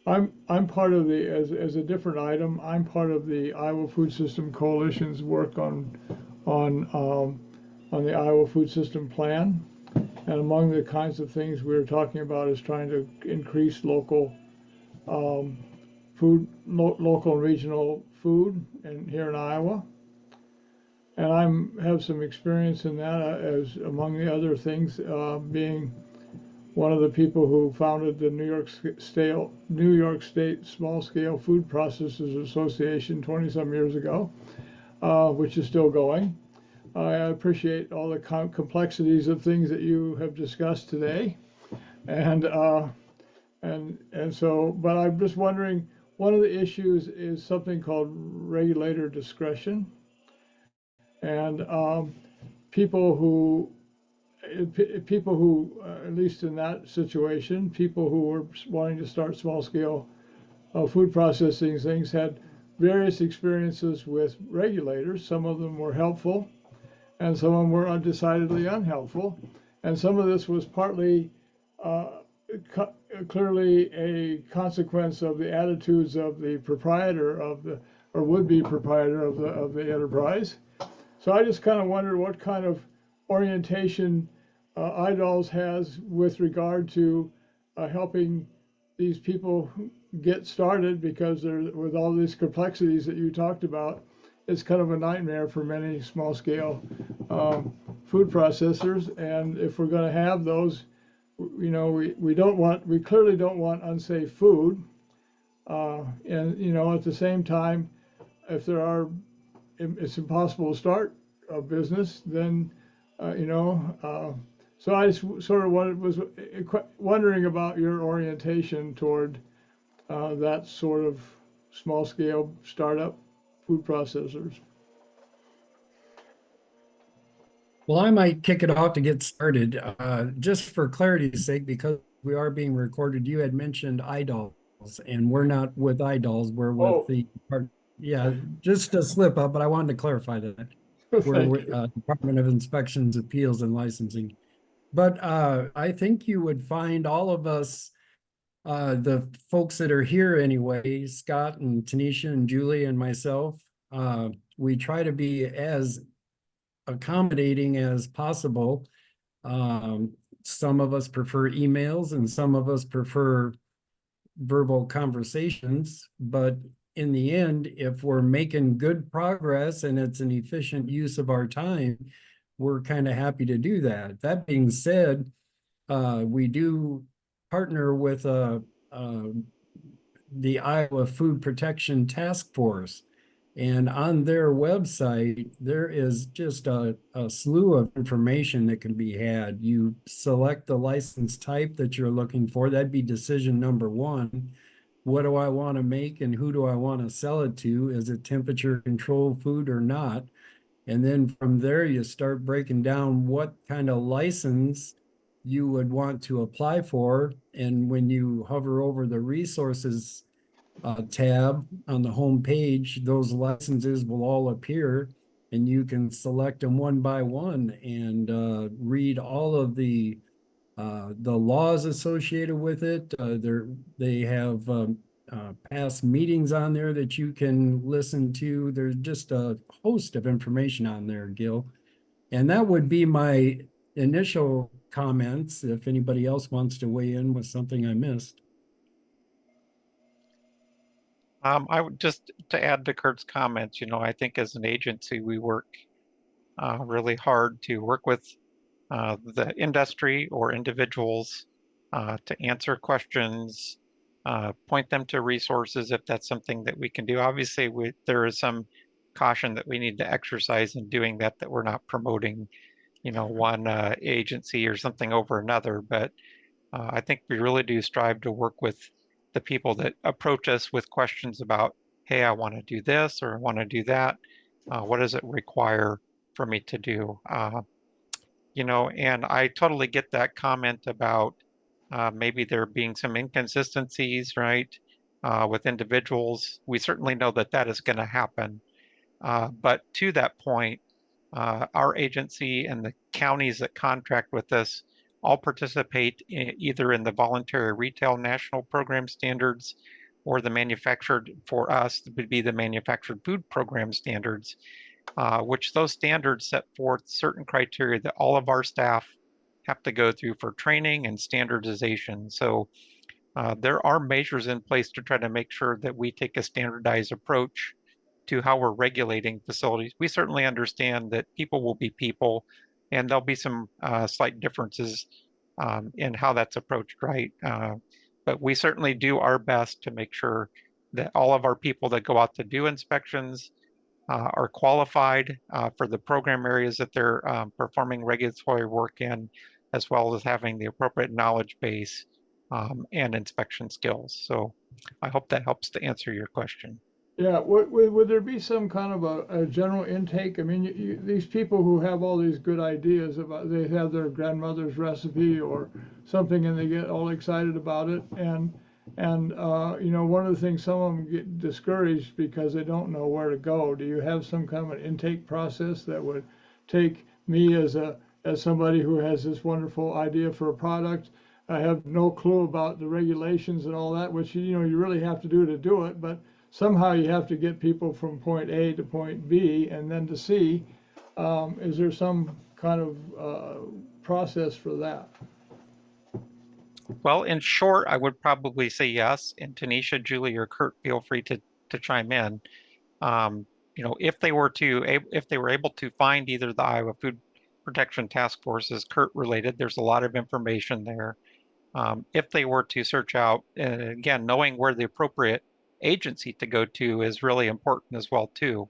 I'm part of the, as a different item, I'm part of the Iowa Food System Coalition's work on the Iowa Food System Plan. And among the kinds of things we're talking about is trying to increase local local and regional food here in Iowa. And I have some experience in that, as among the other things, being one of the people who founded the New York State Small Scale Food Processors Association 20-some years ago, which is still going. I appreciate all the complexities of things that you have discussed today, and so. But I'm just wondering, one of the issues is something called regulator discretion, and people who, at least in that situation, people who were wanting to start small scale food processing things had various experiences with regulators. Some of them were helpful, and some of them were decidedly unhelpful. And some of this was partly clearly a consequence of the attitudes of the proprietor of the, or would-be proprietor of the enterprise. So I just kind of wonder what kind of orientation IDOLS has with regard to helping these people get started because with all these complexities that you talked about, it's kind of a nightmare for many small scale food processors. And if we're going to have those, we clearly don't want unsafe food. And at the same time, if it's impossible to start a business, then so I just sort of was wondering about your orientation toward that sort of small scale startup food processors. Well, I might kick it off to get started. Just for clarity's sake, because we are being recorded, you had mentioned iDolls, and we're not with iDolls, we're with yeah, just a slip up, but I wanted to clarify that. We're with Department of Inspections, Appeals, and Licensing. But I think you would find all of us, the folks that are here anyway, Scott and Tanisha and Julie and myself, we try to be as accommodating as possible. Some of us prefer emails and some of us prefer verbal conversations, but in the end, if we're making good progress and it's an efficient use of our time, we're kind of happy to do that. That being said, we do partner with the Iowa Food Protection Task Force. And on their website, there is just a slew of information that can be had. You select the license type that you're looking for. That'd be decision number one. What do I want to make and who do I want to sell it to? Is it temperature controlled food or not? And then from there, you start breaking down what kind of license you would want to apply for. And when you hover over the resources tab on the home page, those licenses will all appear and you can select them one by one and read all of the laws associated with it. They have past meetings on there that you can listen to. There's just a host of information on there, Gil. And that would be my initial comments. If anybody else wants to weigh in with something I missed. I would just to add to Kurt's comments, I think as an agency, we work really hard to work with the industry or individuals to answer questions, point them to resources if that's something that we can do. Obviously, there is some caution that we need to exercise in doing that we're not promoting, one agency or something over another. But I think we really do strive to work with the people that approach us with questions about, hey, I want to do this or I want to do that. What does it require for me to do? And I totally get that comment about maybe there being some inconsistencies, right, with individuals. We certainly know that that is going to happen. But to that point, our agency and the counties that contract with us all participate either in the voluntary retail national program standards or the manufactured, for us, would be the manufactured food program standards, which those standards set forth certain criteria that all of our staff have to go through for training and standardization. So there are measures in place to try to make sure that we take a standardized approach to how we're regulating facilities. We certainly understand that people will be people, and there'll be some slight differences in how that's approached, right? But we certainly do our best to make sure that all of our people that go out to do inspections are qualified for the program areas that they're performing regulatory work in, as well as having the appropriate knowledge base and inspection skills. So I hope that helps to answer your question. Yeah, would there be some kind of a general intake? I mean, these people who have all these good ideas about, they have their grandmother's recipe or something and they get all excited about it. And one of the things, some of them get discouraged because they don't know where to go. Do you have some kind of an intake process that would take me as somebody who has this wonderful idea for a product? I have no clue about the regulations and all that, which, you really have to do it, but somehow you have to get people from point A to point B and then to C. Is there some kind of process for that? Well, in short, I would probably say yes. And Tanisha, Julie, or Kurt, feel free to chime in. You know, if they were able to find either the Iowa Food Protection Task Force as Kurt related, there's a lot of information there. If they were to search out, again, knowing where the appropriate agency to go to is really important as well too.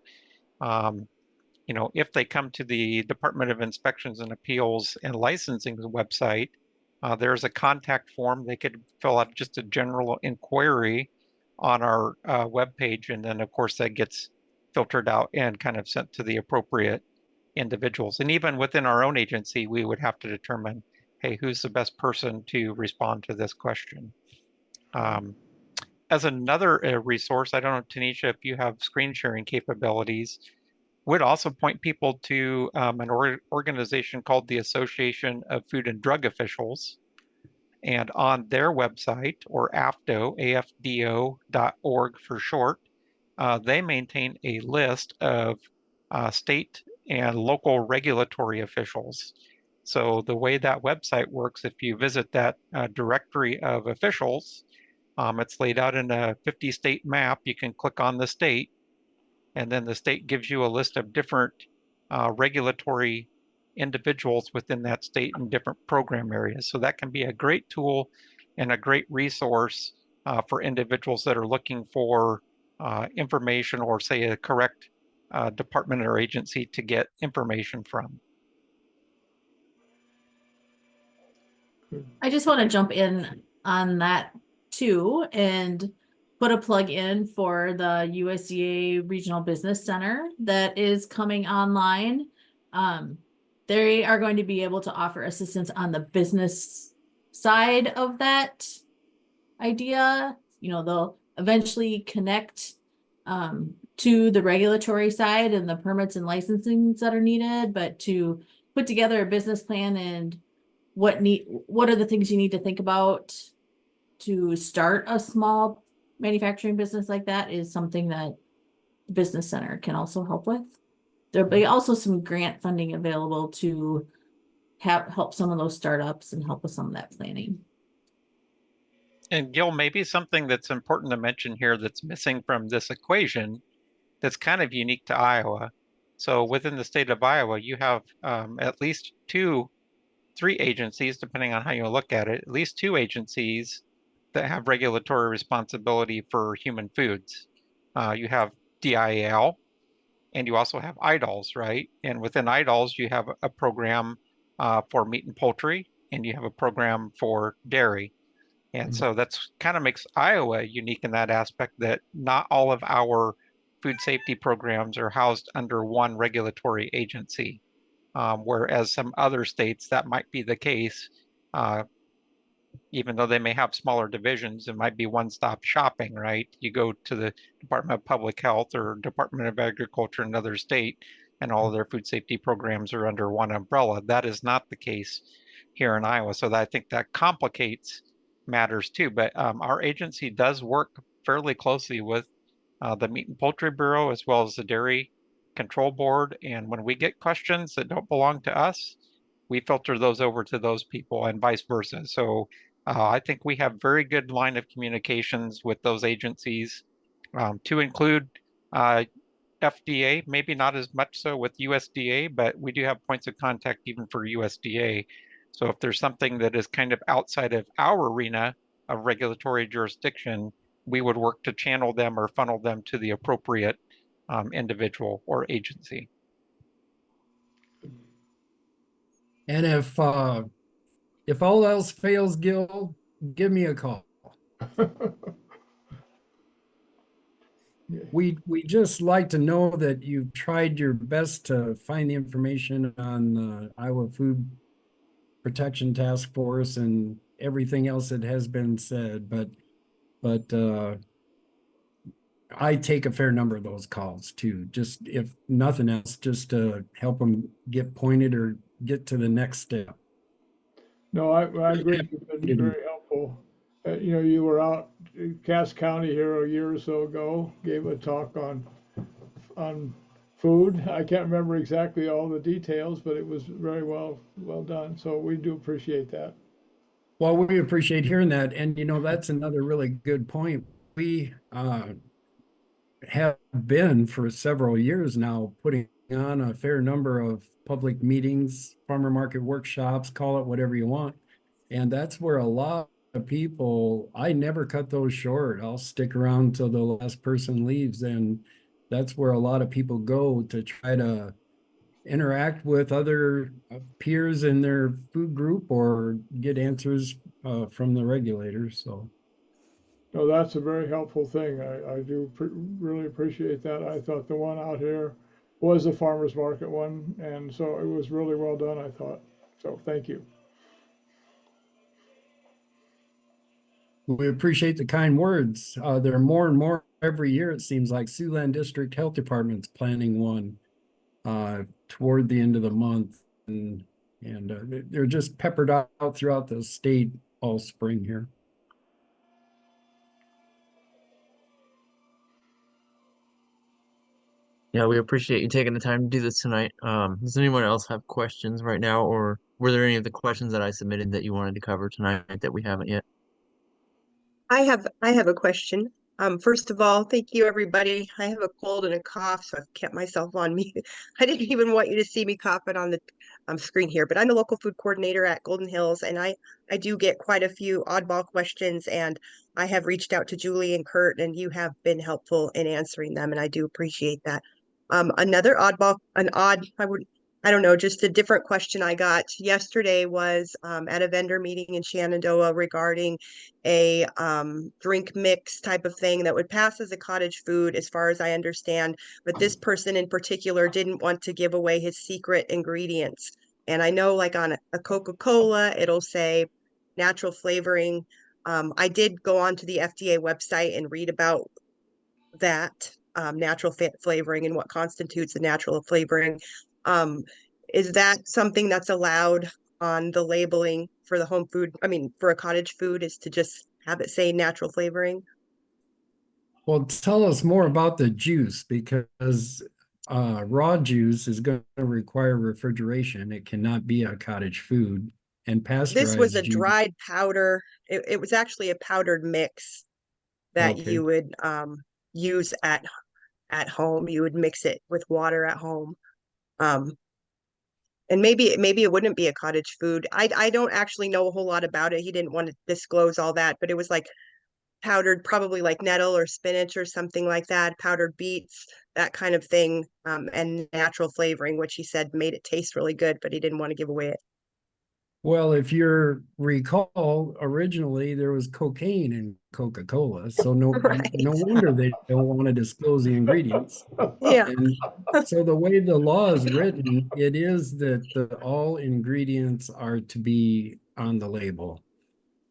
You know, if they come to the Department of Inspections and Appeals and Licensing website, there's a contact form. They could fill out just a general inquiry on our webpage, and then of course that gets filtered out and kind of sent to the appropriate individuals. And even within our own agency, we would have to determine, hey, who's the best person to respond to this question? As another resource, I don't know, Tanisha, if you have screen sharing capabilities, would also point people to an organization called the Association of Food and Drug Officials. And on their website, or AFDO, AFDO.org for short, they maintain a list of state and local regulatory officials. So the way that website works, if you visit that directory of officials, it's laid out in a 50-state map. You can click on the state, and then the state gives you a list of different regulatory individuals within that state in different program areas. So that can be a great tool and a great resource for individuals that are looking for information, or say a correct department or agency to get information from. I just want to jump in on that too and put a plug in for the USDA Regional Business Center that is coming online. They are going to be able to offer assistance on the business side of that idea. You know, they'll eventually connect to the regulatory side and the permits and licensings that are needed, but to put together a business plan and what are the things you need to think about to start a small manufacturing business like that is something that the business center can also help with. There'll be also some grant funding available to help some of those startups and help with some of that planning. And Gil, maybe something that's important to mention here that's missing from this equation that's kind of unique to Iowa. So within the state of Iowa, you have at least three agencies, depending on how you look at it, at least two agencies that have regulatory responsibility for human foods. You have DIAL, and you also have IDALS, right? And within IDALS, you have a program for meat and poultry, and you have a program for dairy. And so that's kind of makes Iowa unique in that aspect, that not all of our food safety programs are housed under one regulatory agency. Whereas some other states, that might be the case. Even though they may have smaller divisions, it might be one-stop shopping, right? You go to the Department of Public Health or Department of Agriculture in another state, and all of their food safety programs are under one umbrella. That is not the case here in Iowa. So I think that complicates matters too. But our agency does work fairly closely with the Meat and Poultry Bureau as well as the Dairy Control Board. And when we get questions that don't belong to us, we filter those over to those people and vice versa. So I think we have very good line of communications with those agencies, to include FDA, maybe not as much so with USDA, but we do have points of contact even for USDA. So if there's something that is kind of outside of our arena of regulatory jurisdiction, we would work to channel them or funnel them to the appropriate individual or agency. And if all else fails, Gil, give me a call. We just like to know that you've tried your best to find the information on the Iowa Food Protection Task Force and everything else that has been said, but I take a fair number of those calls too, just if nothing else, just to help them get pointed or get to the next step. No, I agree. You've been very helpful. You know, you were out in Cass County here a year or so ago, gave a talk on food. I can't remember exactly all the details, but it was very well done. So we do appreciate that. Well, we appreciate hearing that. And, that's another really good point. We have been for several years now putting on a fair number of public meetings, farmer market workshops, call it whatever you want. And that's where a lot of people, I never cut those short. I'll stick around till the last person leaves. And that's where a lot of people go to try to interact with other peers in their food group or get answers from the regulators. So. No, that's a very helpful thing. I do really appreciate that. I thought the one out here was a farmer's market one, and so it was really well done, I thought. So thank you. We appreciate the kind words. There are more and more every year, it seems like. Siouxland District Health Department's planning one toward the end of the month. And they're just peppered out throughout the state all spring here. Yeah, we appreciate you taking the time to do this tonight. Does anyone else have questions right now, or were there any of the questions that I submitted that you wanted to cover tonight that we haven't yet? I have a question. First of all, thank you, everybody. I have a cold and a cough, so I've kept myself on mute. I didn't even want you to see me coughing on the screen here, but I'm the local food coordinator at Golden Hills, and I do get quite a few oddball questions, and I have reached out to Julie and Kurt, and you have been helpful in answering them, and I do appreciate that. Another I don't know, just a different question I got yesterday was at a vendor meeting in Shenandoah regarding a drink mix type of thing that would pass as a cottage food, as far as I understand. But this person in particular didn't want to give away his secret ingredients. And I know, like on a Coca-Cola, it'll say natural flavoring. I did go onto the FDA website and read about that natural flavoring and what constitutes a natural flavoring. Is that something that's allowed on the labeling for the home food? I mean, for a cottage food, is to just have it say natural flavoring? Well, tell us more about the juice, because raw juice is going to require refrigeration. It cannot be a cottage food. And This was pasteurized a juice. dried powder. It was actually a powdered mix that Okay. you would use at home. You would mix it with water at home. And maybe it wouldn't be a cottage food. I don't actually know a whole lot about it. He didn't want to disclose all that, but it was like powdered, probably like nettle or spinach or something like that, powdered beets, that kind of thing, and natural flavoring, which he said made it taste really good, but he didn't want to give away it. Well, if you recall, originally there was cocaine in Coca-Cola, so no Right. wonder they don't want to disclose the ingredients. Yeah. And so the way the law is written, it is that all ingredients are to be on the label.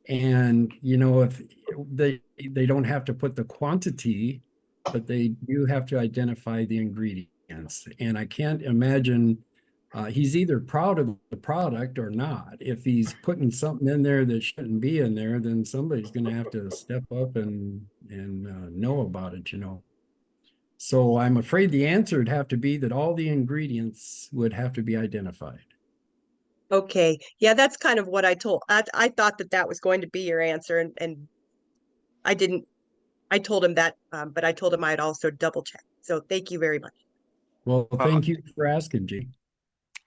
And if they don't have to put the quantity, but they do have to identify the ingredients. And I can't imagine he's either proud of the product or not. If he's putting something in there that shouldn't be in there, then somebody's going to have to step up and know about it. So I'm afraid the answer would have to be that all the ingredients would have to be identified. Okay. Yeah, that's kind of what I thought that was going to be your answer, and I didn't. I told him that, but I told him I'd also double check. So thank you very much. Well, thank you for asking, G.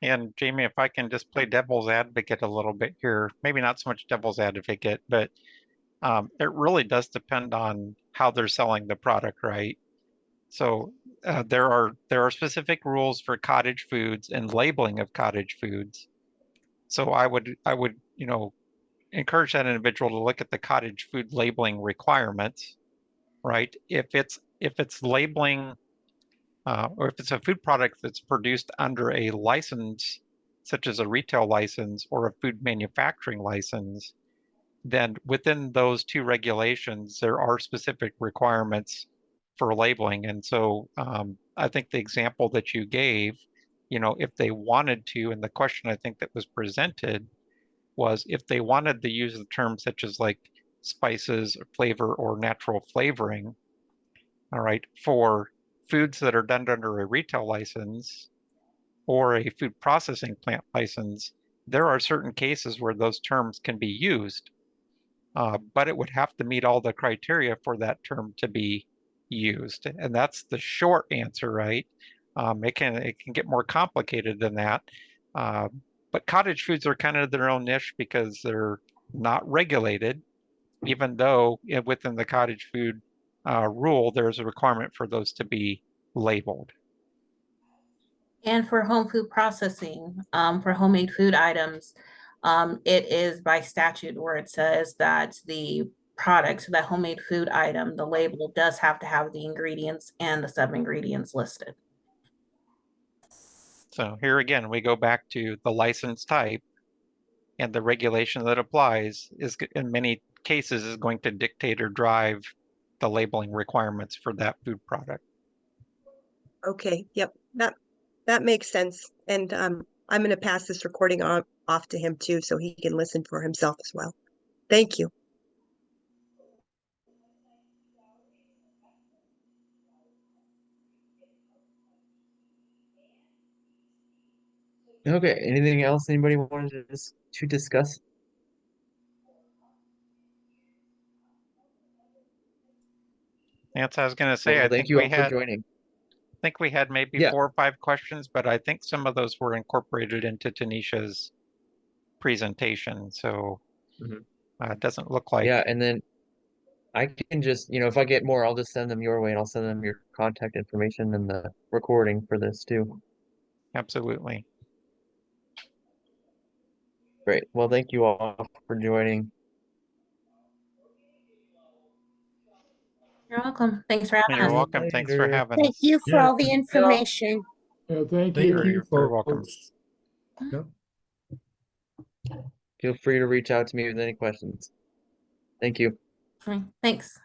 And Jamie, if I can just play devil's advocate a little bit here, maybe not so much devil's advocate, but it really does depend on how they're selling the product, right? So there are specific rules for cottage foods and labeling of cottage foods. So I would encourage that individual to look at the cottage food labeling requirements, right? If it's labeling or if it's a food product that's produced under a license, such as a retail license or a food manufacturing license, then within those two regulations, there are specific requirements for labeling. And so I think the example that you gave, if they wanted to, and the question I think that was presented was if they wanted to use the terms such as like spices, flavor, or natural flavoring, all right, for foods that are done under a retail license or a food processing plant license, there are certain cases where those terms can be used, but it would have to meet all the criteria for that term to be used. And that's the short answer, right? It can get more complicated than that. But cottage foods are kind of their own niche because they're not regulated, even though within the cottage food rule, there's a requirement for those to be labeled. And for home food processing, for homemade food items, it is by statute where it says that the product, so that homemade food item, the label does have to have the ingredients and the sub-ingredients listed. So here again, we go back to the license type, and the regulation that applies is in many cases is going to dictate or drive the labeling requirements for that food product. Okay, yep, that makes sense. And I'm going to pass this recording off to him too, so he can listen for himself as well. Thank you. Okay, anything else anybody wanted to discuss? Nance, I was going to say, Well, I thank think you we all for had, joining. maybe Yeah. 4 or 5 questions, but I think some of those were incorporated into Tanisha's presentation. So it doesn't look like. Yeah, and then I can just, if I get more, I'll just send them your way, and I'll send them your contact information and the recording for this too. Absolutely. Great. Well, thank you all for joining. You're welcome. Thanks for having You're us. welcome. Thanks for Later. having Thank us. you for Yeah. all the information. Yeah, thank Thank you. Sure, you, you're very welcome. folks. Yep. Feel free to reach out to me with any questions. Thank you. Thanks.